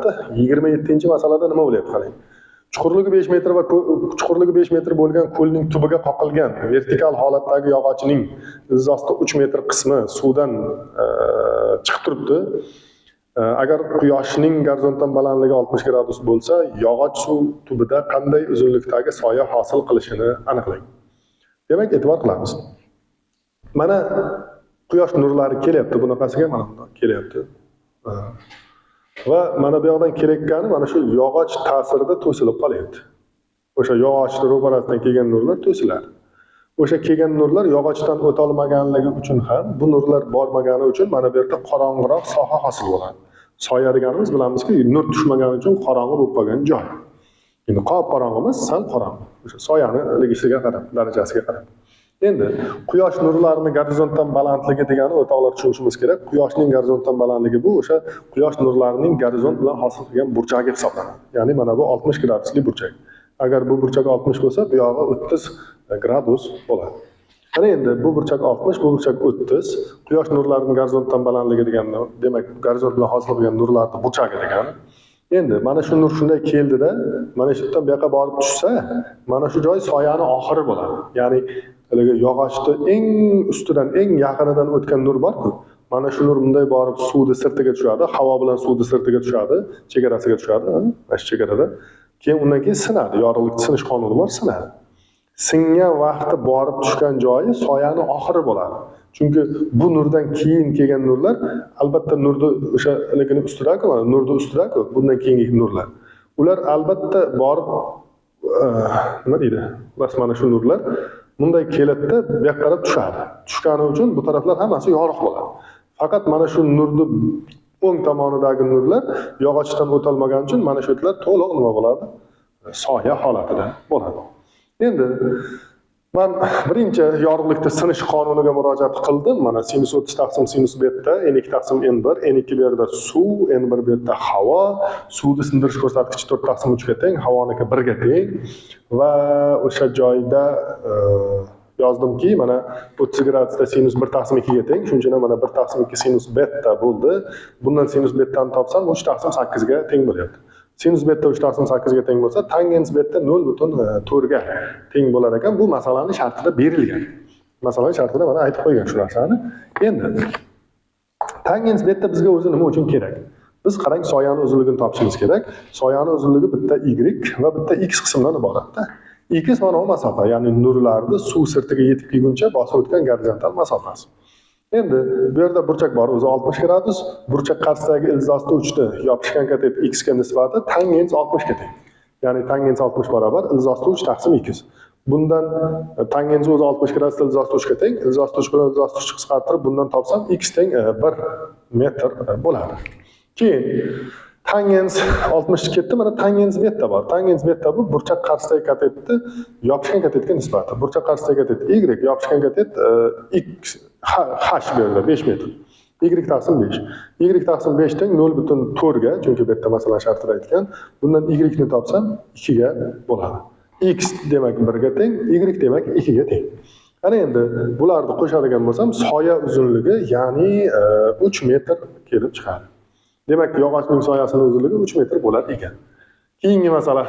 bo'lyapti. 27-masalada nima bo'lyapti qarang. Chuqurligi 5 metr va chuqurligi 5 metr bo'lgan ko'lning tubiga qoqilgan vertikal holatdagi yog'ochning izzosida 3 metr qismi suvdan chiqib turibdi. Agar quyoshning gorizontal balandligi 60 gradus bo'lsa, yog'och suv tubida qanday uzunlikdagi soya hosil qilishini aniqlang. Demak, e'tibor qilamiz. Mana quyosh nurlari kelyapti, bunaqasiga mana bunday kelyapti. Va mana bu yoqdan kelayotgani mana shu yog'och ta'sirida to'silib qolyapti. O'sha yog'ochning ro'parasidan kelgan nurlar to'siladi. O'sha kelgan nurlar yog'ochdan o'ta olmaganligi uchun ham bu nurlar bormagani uchun mana bu yerda qorong'iroq soha hosil bo'ladi. Soya deganimiz bilamizki, nur tushmagani uchun qorong'i bo'lib qolgan joy. Endi qop qorong'i emas, sal qorong'i. O'sha soyani ligishiga qarab, darajasiga qarab. Endi quyosh nurlarini gorizontal balandligi degani o'rtoqlar tushunishimiz kerak. Quyoshning gorizontal balandligi bu o'sha quyosh nurlarining gorizont bilan hosil qilgan burchagi hisoblanadi. Ya'ni mana bu 60 gradusli burchak. Agar bu burchak 60 bo'lsa, bu yog'i 30 gradus bo'ladi. Mana endi bu burchak 60, bu burchak 30. Quyosh nurlarining gorizontal balandligi degani, demak, gorizont bilan hosil qilgan nurlarning burchagi degani. Endi mana shu nur shunday keldida, mana shu yerdan bu yoqqa borib tushsa, mana shu joy soyani oxiri bo'ladi. Ya'ni yog'ochni eng ustidan, eng yaqinidan o'tgan nur bor-ku. Mana shu nur bunday borib suvni sirtiga tushadi, havo bilan suvni sirtiga tushadi, chegarasiga tushadi, mana shu chegarada. Keyin undan keyin sinadi, yorug'lik sinish qonuni bor, sinadi. Singan vaqti borib tushgan joyi soyani oxiri bo'ladi. Chunki bu nurdan keyin kelgan nurlar albatta nurni o'sha ligini ustida-ku, mana nurni ustida-ku, bundan keyingi nurlar. Ular albatta borib nima deydi? Bas mana shu nurlar bunday keladida bu yoqqa qarab tushadi. Tushgani uchun bu taraflar hammasi yorug' bo'ladi. Faqat mana shu nurni o'ng tomonidagi nurlar yog'ochdan o'tolmagani uchun mana shu yerlar to'liq nima bo'ladi? Soya holatida bo'ladi. Endi men birinchi yorug'likda sinish qonuniga murojaat qildim. Mana sinus 30 taqsim sinus beta, n2 taqsim n1, n2 bu yerda suv, n1 bu yerda havo, suvni sindirish ko'rsatkichi 4 taqsim 3 ga teng, havoniki 1 ga teng va o'sha joyda yozdimki, mana 30 gradusda sinus 1 taqsim 2 ga teng, shuning uchun mana 1 taqsim 2 sinus beta bo'ldi. Bundan sinus betani topsam 3 taqsim 8 ga teng bo'lyapti. Sinus beta 3 taqsim 8 ga teng bo'lsa, tangens beta 0.4 ga teng bo'lar ekan. Bu masalaning shartida berilgan. Masalaning shartida mana aytib qo'ygan shu narsani. Endi tangens beta bizga o'zi nima uchun kerak? Biz qarang, soyani uzunligini topishimiz kerak. Soyani uzunligi bitta y va bitta x qismdan iboratda. X mana bu masofa, ya'ni nurlarni suv sirtiga yetib kelguncha bosib o'tgan gorizontal masofasi. Endi bu yerda burchak bor, o'zi 60 gradus, burchak qarshisidagi ilzosda uchdi yopishgan katet x ga nisbati tangens 60 ga teng. Ya'ni tangens 60 barobar ilzosda 3 taqsim 2. Bundan tangens o'zi 60 gradus ilzosda 3 ga teng, ilzosda 3 bilan ilzosda 3 qisqartirib bundan topsam x teng 1 metr bo'ladi. Keyin tangens 60 ketdi, mana tangens beta bor. Tangens beta bu burchak qarshisidagi katetni yopishgan katetga nisbati. Burchak qarshisidagi katet y, yopishgan katet x h bu yerda 5 metr. Y taqsim 5. Y taqsim 5 teng 0.4 ga, chunki beta masalan shartida aytgan. Bundan y ni topsam 2 ga bo'ladi. X demak 1 ga teng, y demak 2 ga teng. Ana endi bularni qo'shadigan bo'lsam, soya uzunligi ya'ni 3 metr kelib chiqadi. Demak, yog'ochning soyasining uzunligi 3 metr bo'lar ekan. Keyingi masala